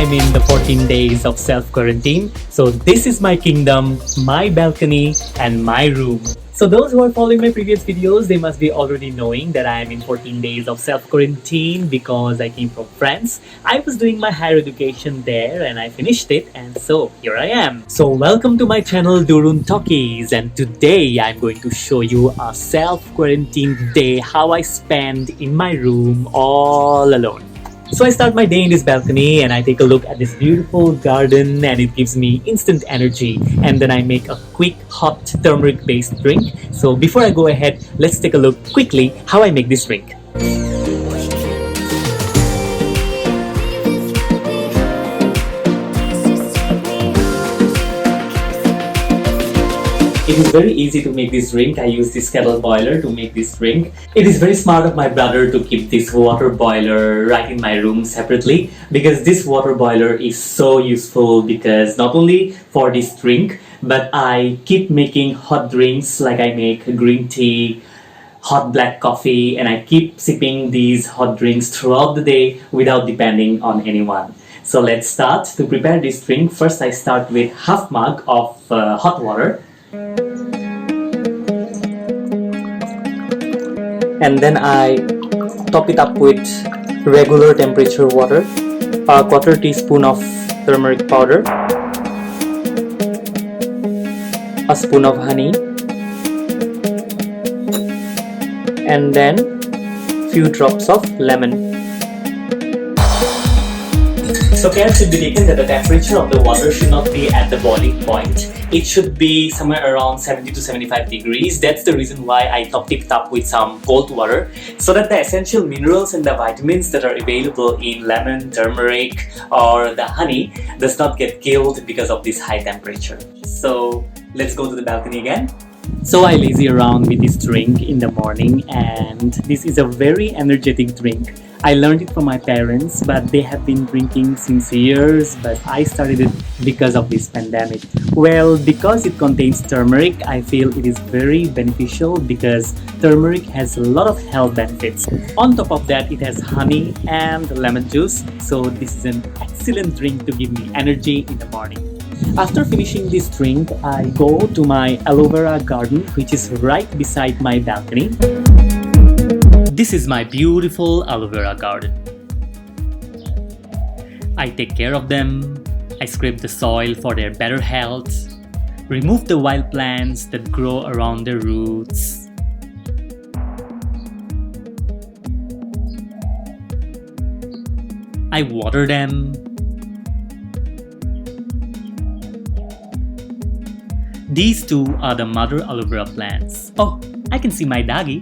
I'm in the 14 days of self-quarantine. So this is my kingdom, my balcony, and my room. So those who are following my previous videos, they must be already knowing that I am in 14 days of self-quarantine because I came from France. I was doing my higher education there and I finished it, and so here I am. So welcome to my channel Durun Talkies, and today I'm going to show you a self-quarantine day, how I spend in my room all alone. So I start my day in this balcony and I take a look at this beautiful garden, and it gives me instant energy, and then I make a quick hot turmeric based drink. So before I go ahead, let's take a look quickly how I make this drink. It is very easy to make this drink. I use this kettle boiler to make this drink. It is very smart of my brother to keep this water boiler right in my room separately, because this water boiler is so useful, because not only for this drink, but I keep making hot drinks, like I make green tea, hot black coffee, and I keep sipping these hot drinks throughout the day without depending on anyone. So let's start to prepare this drink. First I start with half mug of hot water. And then I top it up with regular temperature water, a quarter teaspoon of turmeric powder, a spoon of honey, and then few drops of lemon. So care should be taken that the temperature of the water should not be at the boiling point. It should be somewhere around 70 to 75 degrees. That's the reason why I topped it up with some cold water, so that the essential minerals and the vitamins that are available in lemon, turmeric, or the honey does not get killed because of this high temperature. So let's go to the balcony again. So I lazy around with this drink in the morning, and this is a very energetic drink. I learned it from my parents, but they have been drinking since years, but I started it because of this pandemic. Well, because it contains turmeric, I feel it is very beneficial, because turmeric has a lot of health benefits. On top of that, it has honey and lemon juice, so this is an excellent drink to give me energy in the morning. After finishing this drink, I go to my aloe vera garden, which is right beside my balcony. This is my beautiful aloe vera garden. I take care of them. I scrape the soil for their better health, remove the wild plants that grow around the roots. I water them. These two are the mother aloe vera plants. Oh, I can see my doggy.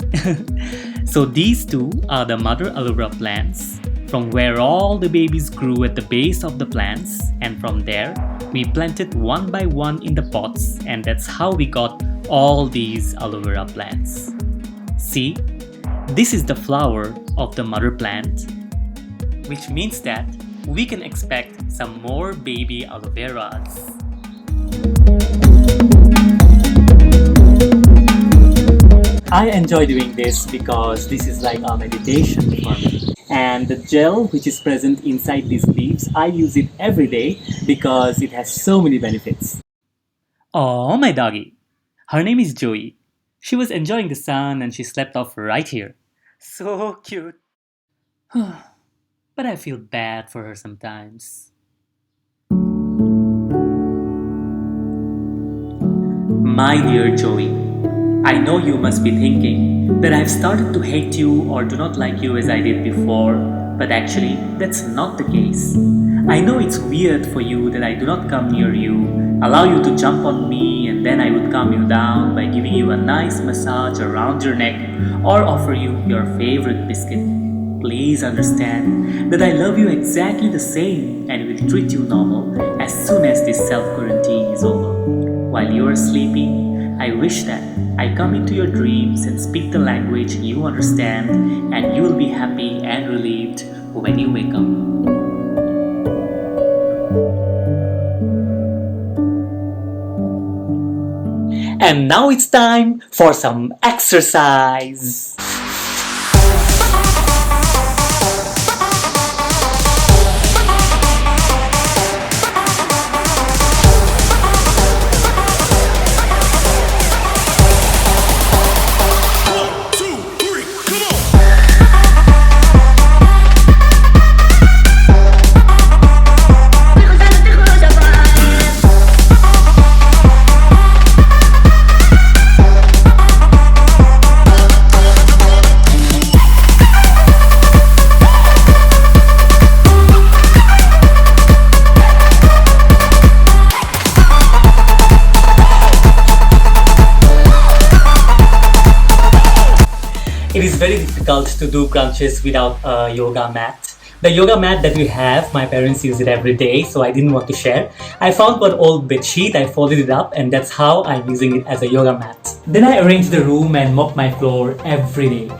So these two are the mother aloe vera plants, from where all the babies grew at the base of the plants, and from there we planted one by one in the pots, and that's how we got all these aloe vera plants. See, this is the flower of the mother plant, which means that we can expect some more baby aloe veras. I enjoy doing this because this is like a meditation for me. And the gel which is present inside these leaves, I use it every day because it has so many benefits. Oh, my doggy. Her name is Joey. She was enjoying the sun and she slept off right here. So cute. But I feel bad for her sometimes. My dear Joey, I know you must be thinking that I've started to hate you or do not like you as I did before, but actually that's not the case. I know it's weird for you that I do not come near you, allow you to jump on me, and then I would calm you down by giving you a nice massage around your neck or offer you your favorite biscuit. Please understand that I love you exactly the same and will treat you normal as soon as this self-quarantine is over. While you are sleeping, I wish that I come into your dreams and speak the language you understand, and you will be happy and relieved when you wake up. And now it's time for some exercise. very difficult to do crunches without a yoga mat. The yoga mat that we have, my parents use it every day, so I didn't want to share. I found one old bedsheet, I folded it up, and that's how I'm using it as a yoga mat. Then I arranged the room and mop my floor every day.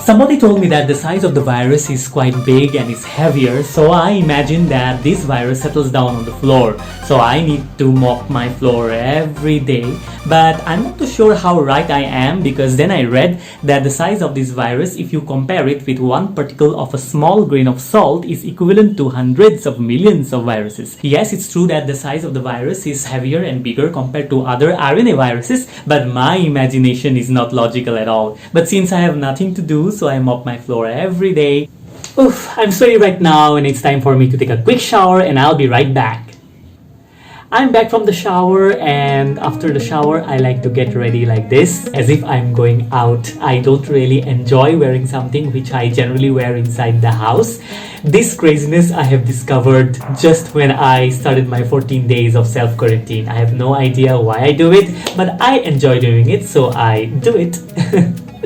Somebody told me that the size of the virus is quite big and is heavier, so I imagined that this virus settles down on the floor. So I need to mop my floor every day. But I'm not too sure how right I am, because then I read that the size of this virus, if you compare it with one particle of a small grain of salt, is equivalent to hundreds of millions of viruses. Yes, it's true that the size of the virus is heavier and bigger compared to other RNA viruses, but my imagination is not logical at all. But since I have nothing to do, so I mop my floor every day. Oof, I'm sweaty right now and it's time for me to take a quick shower, and I'll be right back. I'm back from the shower, and after the shower I like to get ready like this, as if I'm going out. I don't really enjoy wearing something which I generally wear inside the house. This craziness I have discovered just when I started my 14 days of self-quarantine. I have no idea why I do it, but I enjoy doing it, so I do it.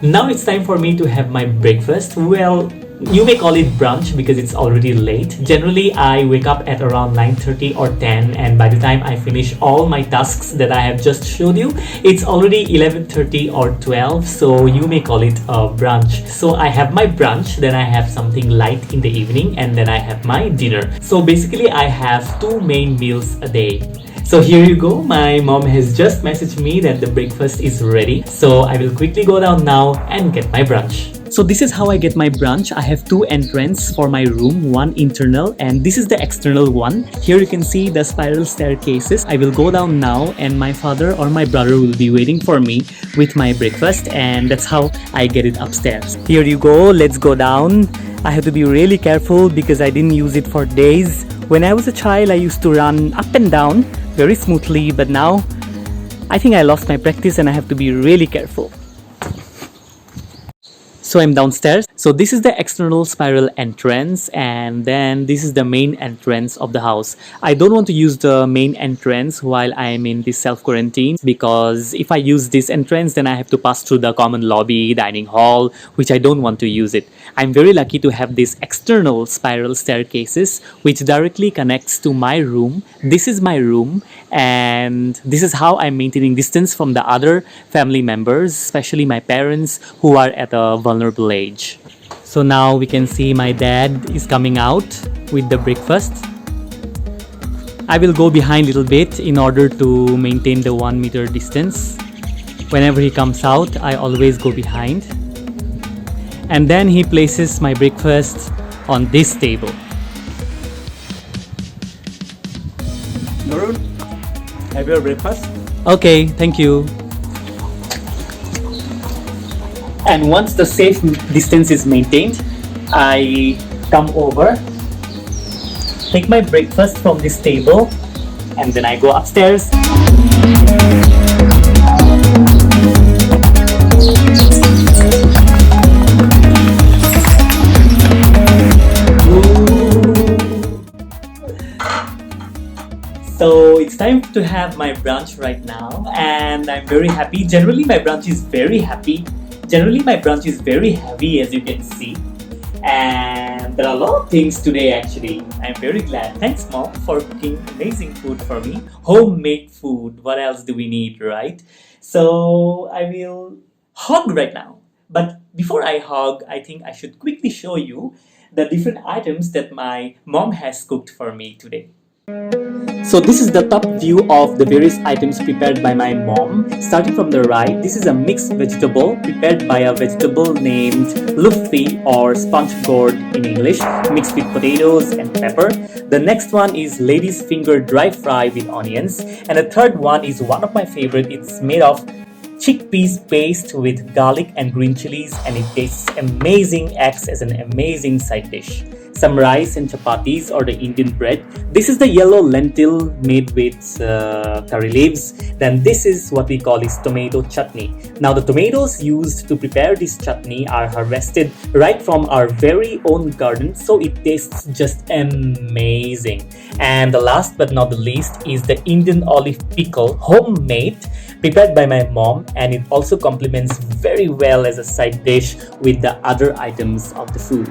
Now it's time for me to have my breakfast. Well, you may call it brunch because it's already late. Generally, I wake up at around 9:30 or 10, and by the time I finish all my tasks that I have just showed you, it's already 11:30 or 12, so you may call it a brunch. So I have my brunch, then I have something light in the evening, and then I have my dinner. So basically, I have two main meals a day. So here you go, my mom has just messaged me that the breakfast is ready. So I will quickly go down now and get my brunch. So this is how I get my brunch. I have two entrances for my room, one internal and this is the external one. Here you can see the spiral staircases. I will go down now and my father or my brother will be waiting for me with my breakfast, and that's how I get it upstairs. Here you go, let's go down. I have to be really careful because I didn't use it for days. When I was a child, I used to run up and down very smoothly, but now I think I lost my practice and I have to be really careful. So I'm downstairs. So this is the external spiral entrance, and then this is the main entrance of the house. I don't want to use the main entrance while I'm in this self-quarantine, because if I use this entrance, then I have to pass through the common lobby, dining hall, which I don't want to use it. I'm very lucky to have these external spiral staircases, which directly connects to my room. This is my room, and this is how I'm maintaining distance from the other family members, especially my parents who are at a vulnerable age. So now we can see my dad is coming out with the breakfast. I will go behind a little bit in order to maintain the 1 meter distance. Whenever he comes out, I always go behind. And then he places my breakfast on this table. Nurul, have your breakfast? Okay, thank you. And once the safe distance is maintained, I come over, take my breakfast from this table, and then I go upstairs. So it's time to have my brunch right now, and I'm very happy. Generally my brunch is very heavy, as you can see. And there are a lot of things today actually. I'm very glad. Thanks mom for cooking amazing food for me. Homemade food. What else do we need, right? So I will hug right now. But before I hug, I think I should quickly show you the different items that my mom has cooked for me today. So this is the top view of the various items prepared by my mom. Starting from the right, this is a mixed vegetable prepared by a vegetable named luffy or sponge gourd in English, mixed with potatoes and pepper. The next one is lady's finger dry fry with onions. And the third one is one of my favorite. It's made of chickpeas paste with garlic and green chilies, and it tastes amazing, acts as an amazing side dish. some rice and chapatis or the Indian bread. This is the yellow lentil made with curry leaves. Then this is what we call is tomato chutney. Now the tomatoes used to prepare this chutney are harvested right from our very own garden, so it tastes just amazing. And the last but not the least is the Indian olive pickle, homemade, prepared by my mom, and it also complements very well as a side dish with the other items of the food.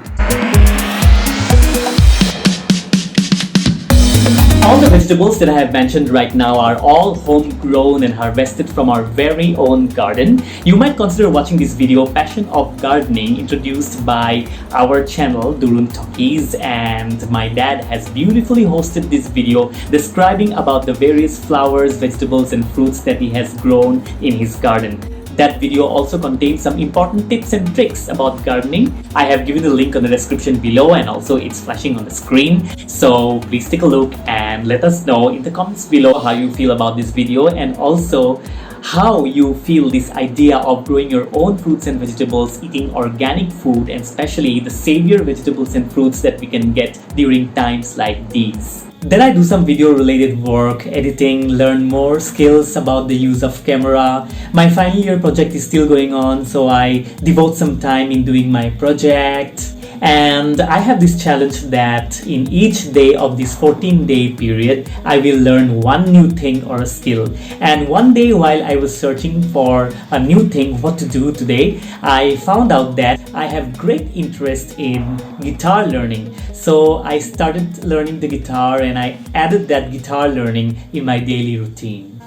All the vegetables that I have mentioned right now are all homegrown and harvested from our very own garden. You might consider watching this video, Passion of Gardening, introduced by our channel, Durun Talkies, and my dad has beautifully hosted this video describing about the various flowers, vegetables and fruits that he has grown in his garden. That video also contains some important tips and tricks about gardening. I have given the link on the description below, and also it's flashing on the screen. So please take a look and let us know in the comments below how you feel about this video, and also how you feel this idea of growing your own fruits and vegetables, eating organic food, and especially the savior vegetables and fruits that we can get during times like these. Then I do some video related work, editing, learn more skills about the use of camera. My final year project is still going on, so I devote some time in doing my project. And I have this challenge that in each day of this 14-day period, I will learn one new thing or a skill. And one day while I was searching for a new thing, what to do today, I found out that I have great interest in guitar learning. So I started learning the guitar, and I added that guitar learning in my daily routine.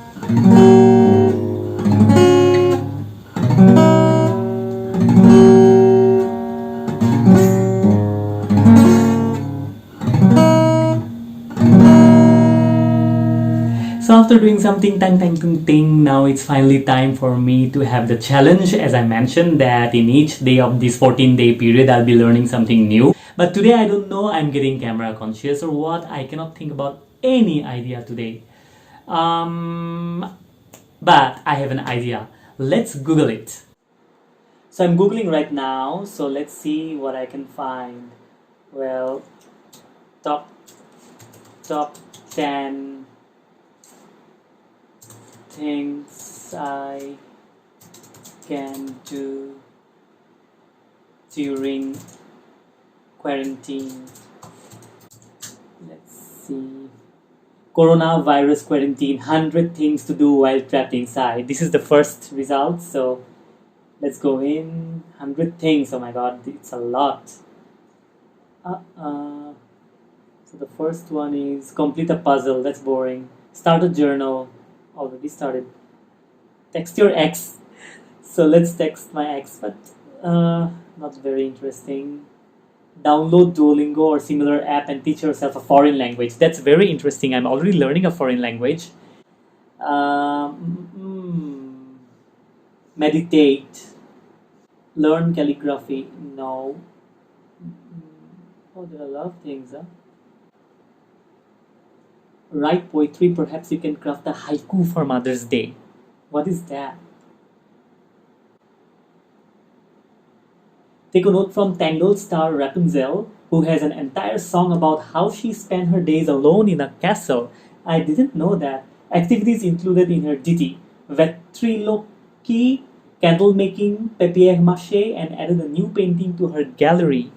So after doing something ting, now it's finally time for me to have the challenge. As I mentioned that in each day of this 14-day period, I'll be learning something new. But today I don't know, I'm getting camera conscious or what. I cannot think about any idea today. But I have an idea. Let's Google it. So I'm Googling right now. So let's see what I can find. Well, top 10 things I can do during quarantine. Let's see. Coronavirus quarantine, 100 things to do while trapped inside. This is the first result, so let's go in. 100 things, oh my god, it's a lot. So the first one is complete a puzzle, that's boring. Start a journal, already started. Text your ex. So let's text my ex, but not very interesting. Download Duolingo or similar app and teach yourself a foreign language. That's very interesting. I'm already learning a foreign language. Meditate. Learn calligraphy. No. Oh, there are a lot of things, huh? Write poetry. Perhaps you can craft a haiku for Mother's Day. What is that? Take a note from Tangled star Rapunzel, who has an entire song about how she spent her days alone in a castle. I didn't know that. Activities included in her ditty: ventriloquy, candle making, papier-mâché, and added a new painting to her gallery.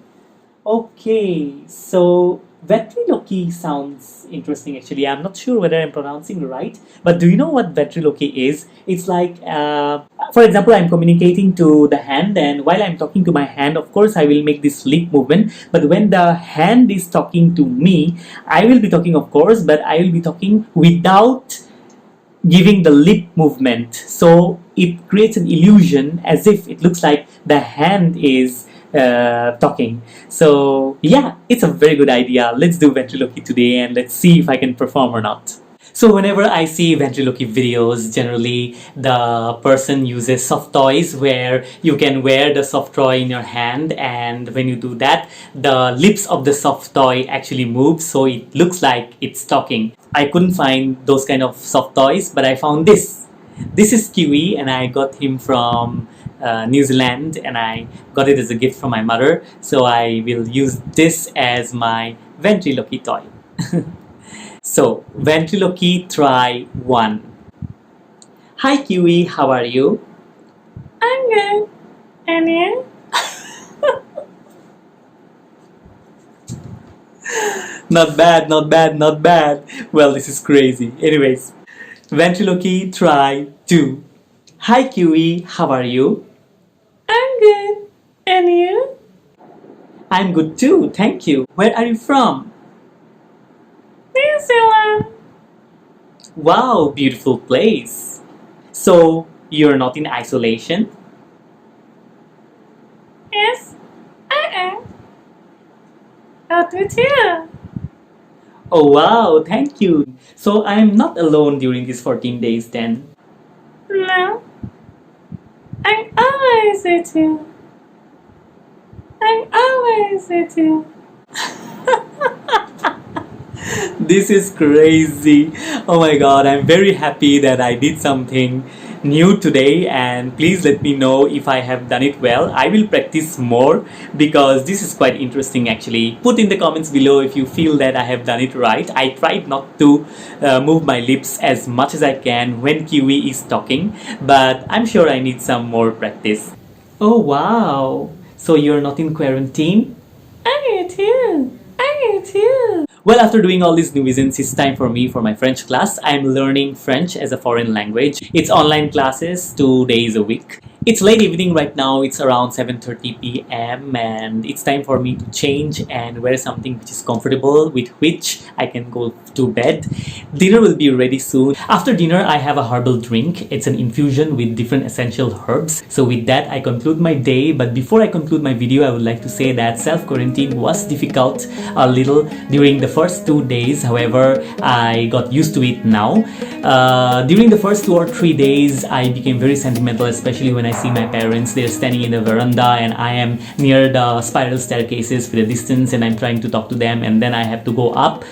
Okay, so ventriloquy sounds interesting actually. I'm not sure whether I'm pronouncing right, but do you know what ventriloquy is? It's like, for example, I'm communicating to the hand, and while I'm talking to my hand, of course, I will make this lip movement. But when the hand is talking to me, I will be talking, of course, but I will be talking without giving the lip movement. So it creates an illusion as if it looks like the hand is talking. So yeah, it's a very good idea. Let's do ventriloquy today and let's see if I can perform or not. So whenever I see ventriloquy videos, generally the person uses soft toys where you can wear the soft toy in your hand, and when you do that, the lips of the soft toy actually move, so it looks like it's talking. I couldn't find those kind of soft toys, but I found this. This is Kiwi, and I got him from New Zealand, and I got it as a gift from my mother. So I will use this as my ventriloquy toy. So, ventriloquy try 1. Hi Kiwi, how are you? I'm good. And you? Not bad, not bad, not bad. Well, this is crazy. Anyways, ventriloquy try 2. Hi Kiwi, how are you? I'm good. And you? I'm good too, thank you. Where are you from? New Zealand. Wow, beautiful place. So, you're not in isolation? Yes, I am. Out with you. Oh wow, thank you. So I'm not alone during these 14 days then? No. I'm always with you. I'm always with you. This is crazy. Oh my god, I'm very happy that I did something new today, and please let me know if I have done it well. I will practice more because this is quite interesting actually. Put in the comments below if you feel that I have done it right. I tried not to move my lips as much as I can when Kiwi is talking, but I'm sure I need some more practice. Oh wow, so you're not in quarantine? I'm here too. I'm here too. Well, after doing all these nuisance, it's time for me for my French class. I'm learning French as a foreign language. It's online classes, 2 days a week. It's late evening right now, it's around 7:30 p.m. and it's time for me to change and wear something which is comfortable, with which I can go to bed. Dinner will be ready soon. After dinner, I have a herbal drink. It's an infusion with different essential herbs. So with that, I conclude my day. But before I conclude my video, I would like to say that self-quarantine was difficult a little during the first 2 days. However, I got used to it now. During the first 2 or 3 days, I became very sentimental, especially when I see my parents. They're standing in the veranda and I am near the spiral staircases with a distance, and I'm trying to talk to them, and then I have to go up.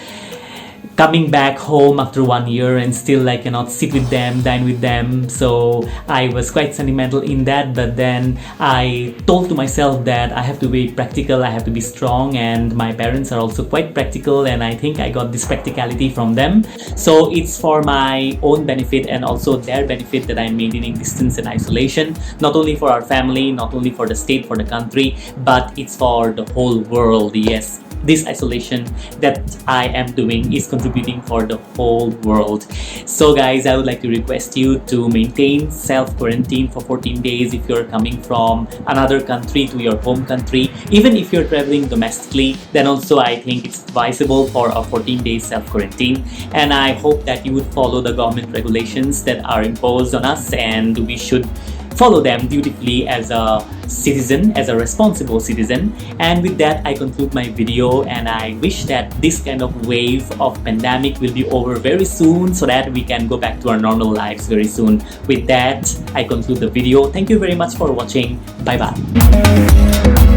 Coming back home after 1 year and still I cannot sit with them, dine with them. So I was quite sentimental in that, but then I told to myself that I have to be practical, I have to be strong, and my parents are also quite practical, and I think I got this practicality from them. So it's for my own benefit and also their benefit that I'm maintaining distance and isolation, not only for our family, not only for the state, for the country, but it's for the whole world. Yes, this isolation that I am doing is contributing for the whole world. So guys, I would like to request you to maintain self-quarantine for 14 days if you're coming from another country to your home country. Even if you're traveling domestically, then also I think it's advisable for a 14-day self-quarantine. And I hope that you would follow the government regulations that are imposed on us, and we should follow them dutifully as a citizen, as a responsible citizen. And with that, I conclude my video, and I wish that this kind of wave of pandemic will be over very soon so that we can go back to our normal lives very soon. With that, I conclude the video. Thank you very much for watching. Bye bye.